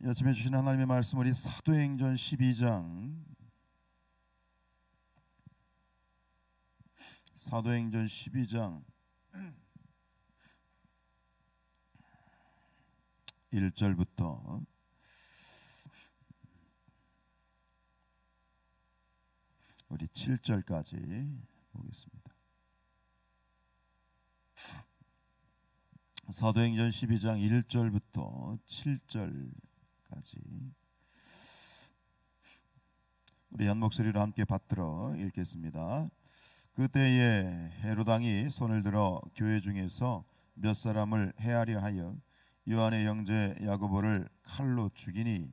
아침에 주신 하나님의 말씀, 우리 사도행전 12장 사도행전 12장 1절부터 우리 7절까지 보겠습니다. 사도행전 12장 1절부터 7절까지 우리 한 목소리로 함께 받들어 읽겠습니다. 그때에 헤로당이 손을 들어 교회 중에서 몇 사람을 해하려 하여 요한의 형제 야고보를 칼로 죽이니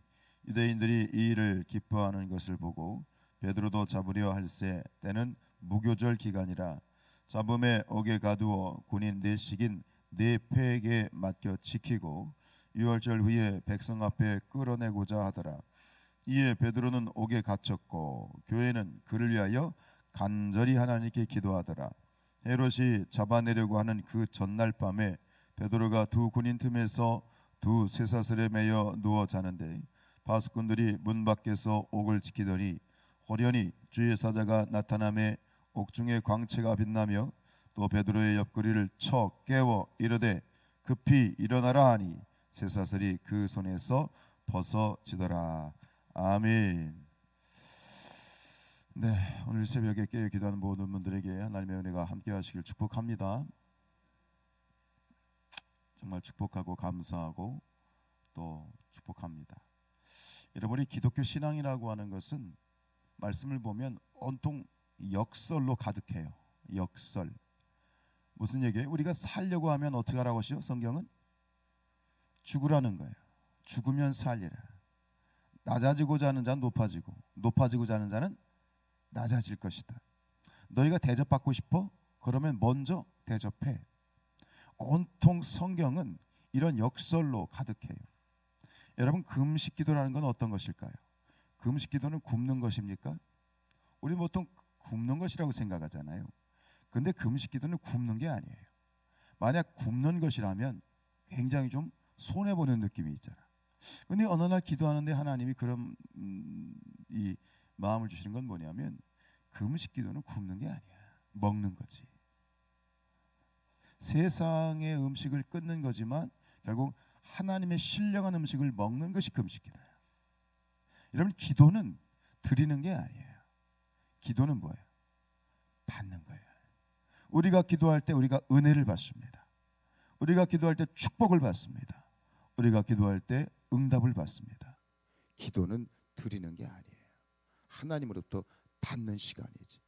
유대인들이 이 일을 기뻐하는 것을 보고 베드로도 잡으려 할세 때는 무교절 기간이라 잡음에 옥에 가두어 군인 넷씩인 네 패에게 맡겨 지키고 유월절 후에 백성 앞에 끌어내고자 하더라. 이에 베드로는 옥에 갇혔고 교회는 그를 위하여 간절히 하나님께 기도하더라. 헤롯이 잡아내려고 하는 그 전날 밤에 베드로가 두 군인 틈에서 두 쇠사슬에 매여 누워 자는데 바수꾼들이 문 밖에서 옥을 지키더니 호련히 주의 사자가 나타나매 옥중에 광채가 빛나며 또 베드로의 옆구리를 쳐 깨워 이르되 급히 일어나라 하니 쇠사슬이 그 손에서 벗어지더라. 아멘. 네, 오늘 새벽에 깨어 기도하는 모든 분들에게 하나님의 은혜가 함께 하시길 축복합니다. 정말 축복하고 감사하고 또 축복합니다. 여러분이 기독교 신앙이라고 하는 것은 말씀을 보면 온통 역설로 가득해요. 역설. 무슨 얘기예요? 우리가 살려고 하면 어떻게 하라고 하시죠? 성경은 죽으라는 거예요. 죽으면 살리라. 낮아지고자 하는 자는 높아지고 높아지고자 하는 자는 낮아질 것이다. 너희가 대접받고 싶어? 그러면 먼저 대접해. 온통 성경은 이런 역설로 가득해요. 여러분, 금식 기도라는 건 어떤 것일까요? 금식 기도는 굶는 것입니까? 우리 보통 굶는 것이라고 생각하잖아요. 근데 금식 기도는 굶는 게 아니에요. 만약 굶는 것이라면 굉장히 좀 손해보는 느낌이 있잖아. 근데 어느 날 기도하는데 하나님이 그런 이 마음을 주시는 건 뭐냐면 금식 기도는 굶는 게 아니야. 먹는 거지. 세상의 음식을 끊는 거지만 결국 하나님의 신령한 음식을 먹는 것이 금식 기도야. 여러분, 기도는 드리는 게 아니에요. 기도는 뭐예요? 받는 거예요. 우리가 기도할 때 우리가 은혜를 받습니다. 우리가 기도할 때 축복을 받습니다. 우리가 기도할 때 응답을 받습니다. 기도는 드리는 게 아니에요. 하나님으로부터 받는 시간이지.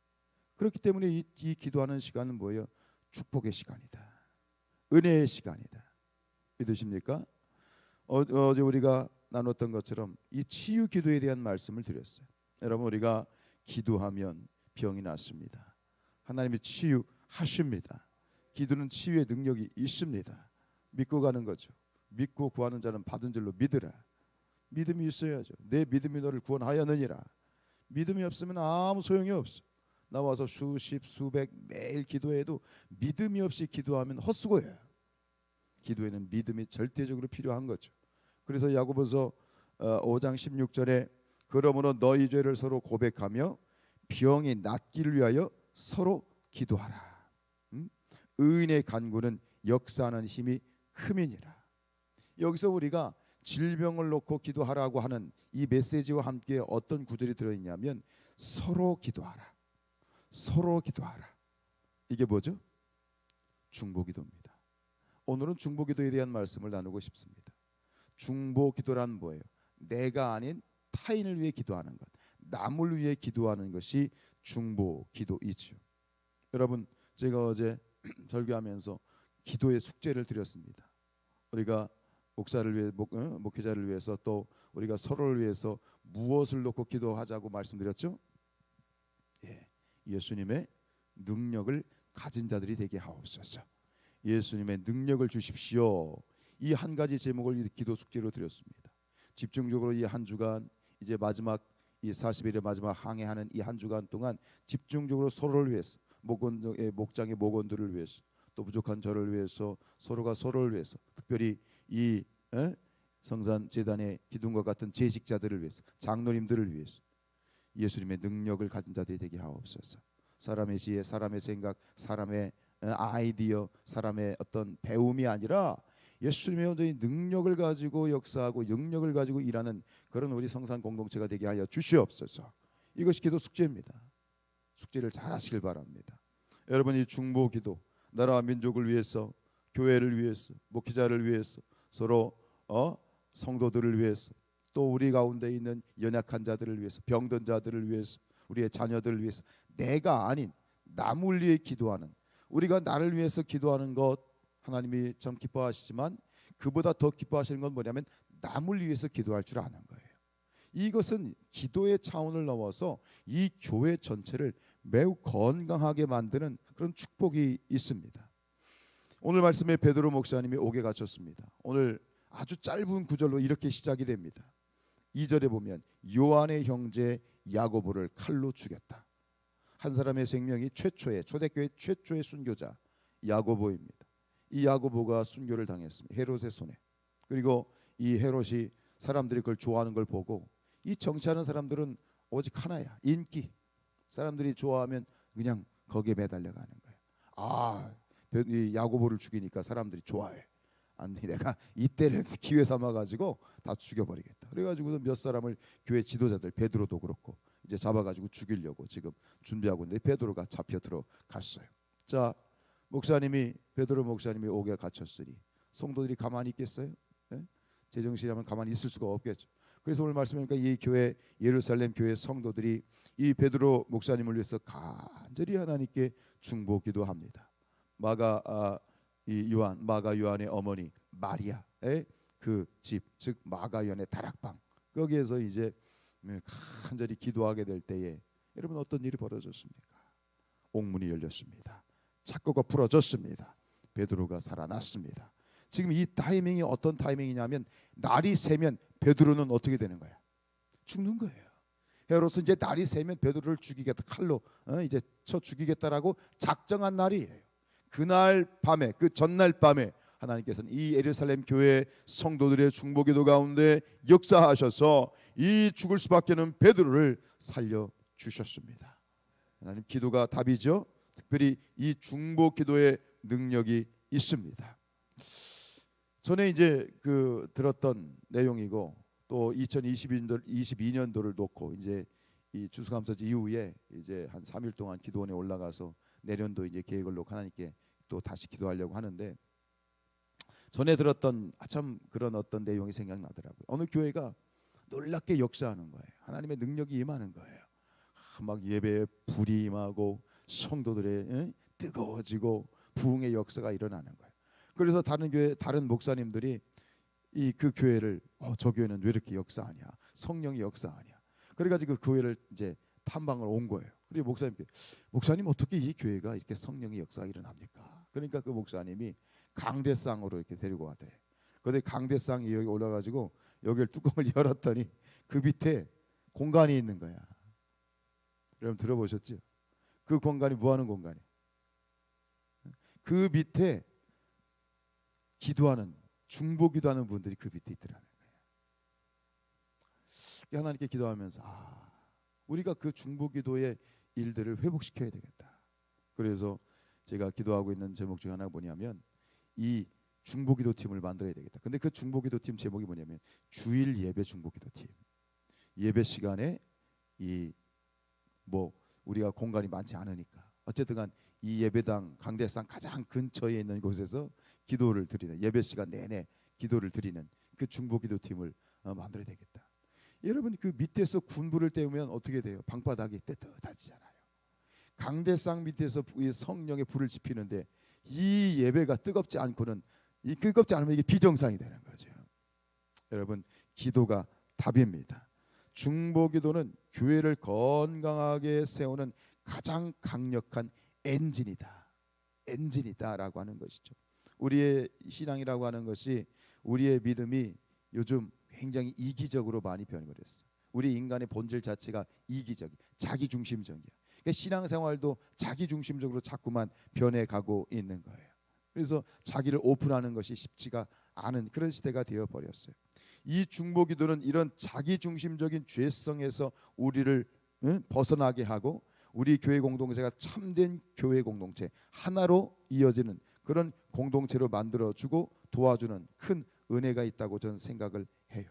그렇기 때문에 이 기도하는 시간은 뭐예요? 축복의 시간이다. 은혜의 시간이다. 믿으십니까? 어제 우리가 나눴던 것처럼 이 치유 기도에 대한 말씀을 드렸어요. 여러분, 우리가 기도하면 병이 낫습니다. 하나님이 치유하십니다. 기도는 치유의 능력이 있습니다. 믿고 가는 거죠. 믿고 구하는 자는 받은 줄로 믿으라. 믿음이 있어야죠. 내 믿음이 너를 구원하였느니라. 믿음이 없으면 아무 소용이 없어. 나와서 수십 수백 매일 기도해도 믿음이 없이 기도하면 헛수고예요. 기도에는 믿음이 절대적으로 필요한 거죠. 그래서 야고보서 5장 16절에 그러므로 너희 죄를 서로 고백하며 병이 낫기를 위하여 서로 기도하라. 의인의 간구는 역사하는 힘이 큼이니라. 여기서 우리가 질병을 놓고 기도하라고 하는 이 메시지와 함께 어떤 구절이 들어있냐면 서로 기도하라. 서로 기도하라. 이게 뭐죠? 중보기도입니다. 오늘은 중보기도에 대한 말씀을 나누고 싶습니다. 중보기도란 뭐예요? 내가 아닌 타인을 위해 기도하는 것, 남을 위해 기도하는 것이 중보기도이죠. 여러분, 제가 어제 설교하면서 기도의 숙제를 드렸습니다. 우리가 목사를 위해 목회자를 위해서 또 우리가 서로를 위해서 무엇을 놓고 기도하자고 말씀드렸죠? 예, 예수님의 능력을 가진 자들이 되게 하옵소서. 예수님의 능력을 주십시오. 이 한 가지 제목을 기도 숙제로 드렸습니다. 집중적으로 이 한 주간 이제 마지막 이 40일의 마지막 항해하는 이 한 주간 동안 집중적으로 서로를 위해서 목장의 목원들을 위해서 또 부족한 저를 위해서 서로가 서로를 위해서 특별히 이 성산 재단의 기둥과 같은 재직자들을 위해서, 장로님들을 위해서 예수님의 능력을 가진 자들이 되게 하옵소서. 사람의 지혜, 사람의 생각, 사람의 아이디어, 사람의 어떤 배움이 아니라 예수님의 온전히 능력을 가지고 역사하고 능력을 가지고 일하는 그런 우리 성산 공동체가 되게 하여 주시옵소서. 이것이 기도 숙제입니다. 숙제를 잘 하시길 바랍니다. 여러분, 이 중보 기도, 나라와 민족을 위해서, 교회를 위해서, 목회자를 위해서, 서로 성도들을 위해서, 또 우리 가운데 있는 연약한 자들을 위해서, 병든 자들을 위해서, 우리의 자녀들을 위해서, 내가 아닌 남을 위해 기도하는, 우리가 나를 위해서 기도하는 것 하나님이 참 기뻐하시지만 그보다 더 기뻐하시는 건 뭐냐면 남을 위해서 기도할 줄 아는 거예요. 이것은 기도의 차원을 넘어서 이 교회 전체를 매우 건강하게 만드는 그런 축복이 있습니다. 오늘 말씀에 베드로 목사님이 옥에 갇혔습니다. 오늘 아주 짧은 구절로 이렇게 시작이 됩니다. 2절에 보면 요한의 형제 야고보를 칼로 죽였다. 한 사람의 생명이 최초의, 초대교회 최초의 순교자 야고보입니다. 이 야고보가 순교를 당했습니다. 헤롯의 손에. 그리고 이 헤롯이 사람들이 그걸 좋아하는 걸 보고, 이 정치하는 사람들은 오직 하나야, 인기. 사람들이 좋아하면 그냥 거기에 매달려가는 거예요. 이 야고보를 죽이니까 사람들이 좋아해. 아니, 내가 이때를 기회 삼아가지고 다 죽여버리겠다. 그래가지고 몇 사람을 교회 지도자들, 베드로도 그렇고 이제 잡아가지고 죽이려고 지금 준비하고 있는데 베드로가 잡혀 들어갔어요. 자, 베드로 목사님이 옥에 갇혔으니 성도들이 가만히 있겠어요? 네? 제정신이라면 가만히 있을 수가 없겠죠. 그래서 오늘 말씀하니까 이 교회, 예루살렘 교회 성도들이 이 베드로 목사님을 위해서 간절히 하나님께 중보 기도합니다. 마가 요한의 어머니 마리아의 그 집, 즉 마가 요한의 다락방, 거기에서 이제 간절히 기도하게 될 때에 여러분 어떤 일이 벌어졌습니까? 옥문이 열렸습니다. 착고가 풀어졌습니다. 베드로가 살아났습니다. 지금 이 타이밍이 어떤 타이밍이냐면 날이 새면 베드로는 어떻게 되는 거야? 죽는 거예요. 헤롯은 이제 날이 새면 베드로를 죽이겠다, 칼로 이제 쳐 죽이겠다라고 작정한 날이에요. 그날 밤에, 그 전날 밤에 하나님께서는 이 예루살렘 교회 성도들의 중보기도 가운데 역사하셔서 이 죽을 수밖에 없는 베드로를 살려주셨습니다. 하나님, 기도가 답이죠. 특별히 이 중보기도의 능력이 있습니다. 전에 이제 들었던 내용이고, 또 2022년도를 놓고 이제 이 추수감사절 이후에 이제 한 3일 동안 기도원에 올라가서 내년도 이제 계획을 놓고 하나님께 또 다시 기도하려고 하는데, 전에 들었던 참 그런 어떤 내용이 생각나더라고요. 어느 교회가 놀랍게 역사하는 거예요. 하나님의 능력이 임하는 거예요. 막 예배에 불이 임하고 성도들의 뜨거워지고 부흥의 역사가 일어나는 거예요. 그래서 다른 목사님들이 그 교회를 저 교회는 왜 이렇게 역사하냐, 성령이 역사하냐, 그래가지고 그 교회를 이제 탐방을 온 거예요. 그리고 목사님께, 목사님 어떻게 이 교회가 이렇게 성령의 역사가 일어납니까? 그러니까 그 목사님이 강대상으로 이렇게 데리고 가더래. 근데 강대상이 여기 올라가지고 여기를 뚜껑을 열었더니 그 밑에 공간이 있는 거야. 여러분 들어보셨죠? 그 공간이 뭐 하는 공간이? 그 밑에 기도하는, 중보 기도하는 분들이 그 밑에 있더라는 거예요. 하나님께 기도하면서 우리가 그 중보 기도의 일들을 회복시켜야 되겠다. 그래서 제가 기도하고 있는 제목 중 하나가 뭐냐면 이 중보기도 팀을 만들어야 되겠다. 근데 그 중보기도 팀 제목이 뭐냐면 주일 예배 중보기도 팀. 예배 시간에 우리가 공간이 많지 않으니까 어쨌든간 이 예배당 강대상 가장 근처에 있는 곳에서 기도를 드리는, 예배 시간 내내 기도를 드리는 그 중보기도 팀을 만들어야 되겠다. 여러분, 그 밑에서 군부를 때우면 어떻게 돼요? 방바닥이 뜨뜻하지잖아요. 강대상 밑에서 성령의 불을 지피는데 이 예배가 뜨겁지 않으면 이게 비정상이 되는 거죠. 여러분, 기도가 답입니다. 중보기도는 교회를 건강하게 세우는 가장 강력한 엔진이다라고 하는 것이죠. 우리의 신앙이라고 하는 것이, 우리의 믿음이 요즘 굉장히 이기적으로 많이 변해버렸어. 우리 인간의 본질 자체가 이기적, 자기중심적이야. 그러니까 신앙생활도 자기중심적으로 자꾸만 변해가고 있는 거예요. 그래서 자기를 오픈하는 것이 쉽지가 않은 그런 시대가 되어버렸어요. 이 중보기도는 이런 자기중심적인 죄성에서 우리를 벗어나게 하고 우리 교회 공동체가 참된 교회 공동체 하나로 이어지는 그런 공동체로 만들어주고 도와주는 큰 은혜가 있다고 저는 생각을 해요.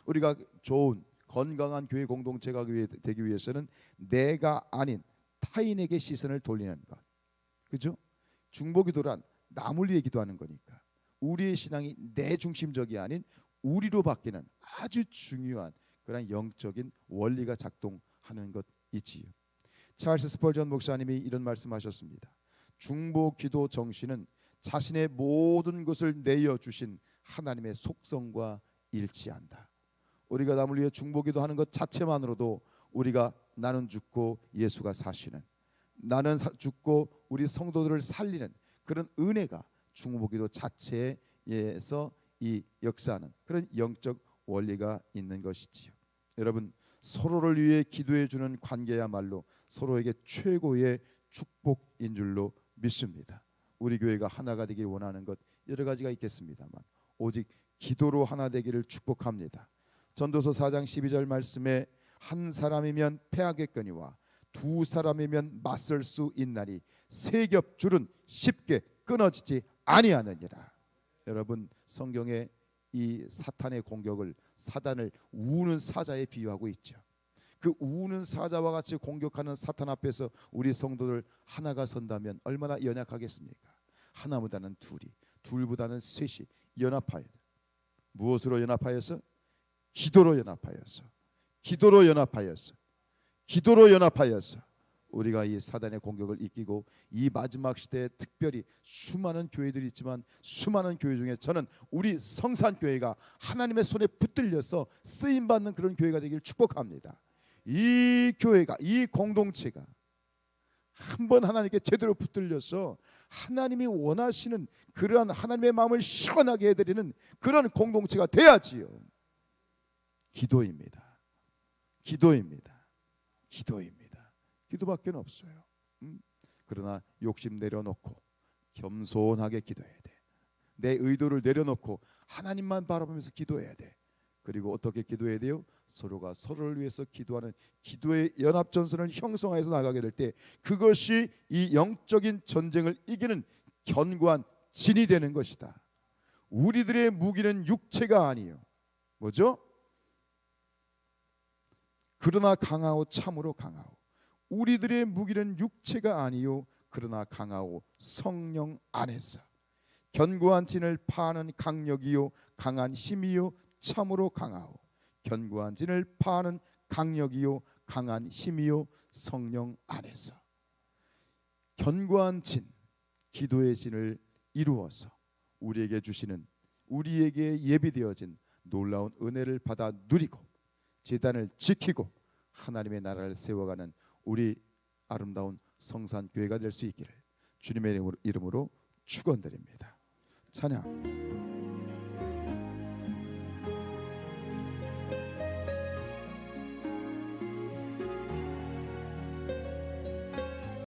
우리가 좋은 건강한 교회 공동체가 되기 위해서는 내가 아닌 타인에게 시선을 돌리는 것, 그죠? 중보기도란 남을 위해 기도하는 거니까 우리의 신앙이 내 중심적이 아닌 우리로 바뀌는 아주 중요한 그런 영적인 원리가 작동하는 것이지요. 찰스 스펄전 목사님이 이런 말씀하셨습니다. 중보기도 정신은 자신의 모든 것을 내어주신 하나님의 속성과 일치한다. 우리가 남을 위해 중보기도 것 자체만으로도 우리가 나는 죽고 예수가 사시는, 나는 죽고 우리 성도들을 살리는 그런 은혜가 중보기도 자체에서 이 역사하는 그런 영적 원리가 있는 것이지요. 여러분, 서로를 위해 기도해 주는 관계야말로 서로에게 최고의 축복인 줄로 믿습니다. 우리 교회가 하나가 되길 원하는 것 여러 가지가 있겠습니다만 오직 기도로 하나 되기를 축복합니다. 전도서 4장 12절 말씀에 한 사람이면 패하겠거니와 두 사람이면 맞설 수 있나니 세 겹 줄은 쉽게 끊어지지 아니하느니라. 여러분, 성경에 이 사탄의 공격을 사단을 우는 사자에 비유하고 있죠. 그 우는 사자와 같이 공격하는 사탄 앞에서 우리 성도들 하나가 선다면 얼마나 연약하겠습니까? 하나보다는 둘이, 둘보다는 셋이 연합하여 돼. 무엇으로 연합하여서? 기도로 연합하여서, 기도로 연합하여서, 기도로 연합하여서 우리가 이 사단의 공격을 이기고 이 마지막 시대에 특별히 수많은 교회들이 있지만 수많은 교회 중에 저는 우리 성산교회가 하나님의 손에 붙들려서 쓰임받는 그런 교회가 되기를 축복합니다. 이 교회가, 이 공동체가 한번 하나님께 제대로 붙들려서 하나님이 원하시는 그러한 하나님의 마음을 시원하게 해드리는 그런 공동체가 돼야지요. 기도입니다. 기도입니다. 기도입니다. 기도밖에 없어요. 그러나 욕심 내려놓고 겸손하게 기도해야 돼. 내 의도를 내려놓고 하나님만 바라보면서 기도해야 돼. 그리고 어떻게 기도해야 돼요? 서로가 서로를 위해서 기도하는 기도의 연합전선을 형성해서 나가게 될 때 그것이 이 영적인 전쟁을 이기는 견고한 진이 되는 것이다. 우리들의 무기는 육체가 아니요. 뭐죠? 그러나 강하오, 참으로 강하오. 우리들의 무기는 육체가 아니요 그러나 강하오, 성령 안에서 견고한 진을 파하는 강력이요 강한 힘이요 참으로 강하오. 견고한 진을 파하는 강력이요 강한 힘이요 성령 안에서. 견고한 진, 기도의 진을 이루어서 우리에게 주시는, 우리에게 예비되어진 놀라운 은혜를 받아 누리고 제단을 지키고 하나님의 나라를 세워가는 우리 아름다운 성산교회가 될 수 있기를 주님의 이름으로 축원드립니다. 찬양.